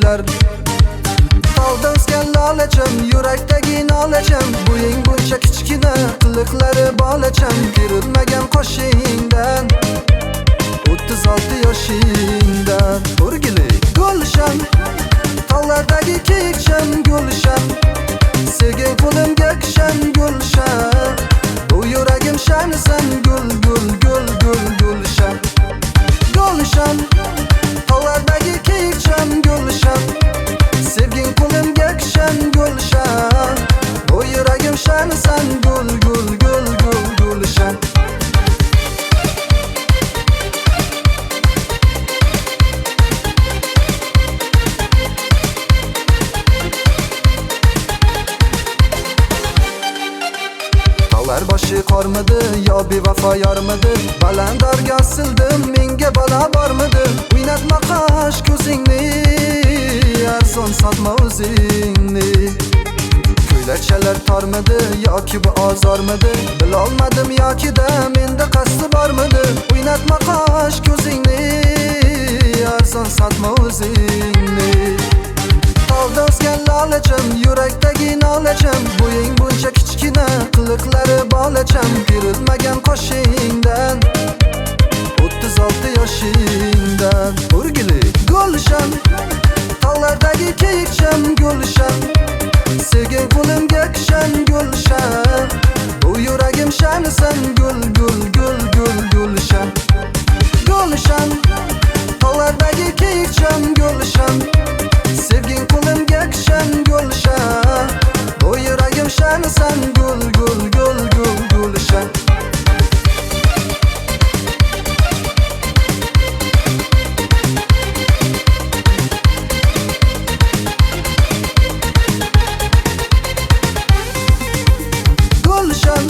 kelar. Tog'da o'sgan lolacham, yurakdagi nolacham, bo'ying buncha kichkina, qiliqlari bolacham. Kerilmagan qoshingdan 36 yoshingdan o'rgilik gulshan, tog'lardagi kekcham gulshan, sevgan qo'limga kishan gulshan. Bu yuragim shanisan gul gul gul gul gulshan. Gulshan, tog'lardagi kekcham gulshan, sevgin qo'limga kishan gulshan. Bu yuragim shanisan gul gul gul gul gulshan. Tog'lar boshi qormidi yo bevafo yormidi? Balandorga osildim, menga balo bormidi? O'ynatma qosh ko'zingni, arzon sotma o'zingni. Ko'ylakchalar tormidi yoki bu ozormidi? Bilolmadim yoki-da menda qasdi bormidi? O'ynatma qosh ko'zingni, arzon sotma o'zingni. Tog'da o'sgan lolacham, yurakdagi nolacham, bo'ying buncha kichkina, qiliqlari bolacham. Kerilmagan qoshingdan 36 yoshingdan o'rgilik gulshan, tog'lardagi kekcham gulshan, sevgan qo'limga kishan gulshan. Bu yuragim shanisan gul gul gul gul gulshan. Gulshan, tog'lardagi kekcham gulshan, sevgin qo'limga kishan gulshan. Bu yuragim shanisan gul gul gul gul gulshan. Gulshan,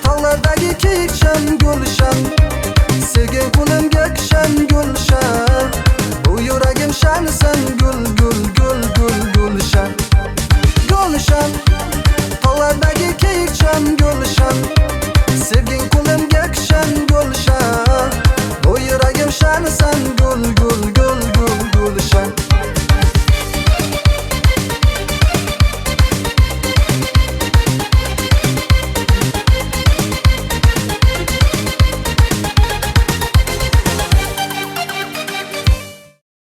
tog'lardagi kekcham gulshan, sevgin qo'limga kishan gulshan. Bu yuragim shanisan gul gul gul gul gulshan. Gulshan, tog'lardagi kekcham gulshan,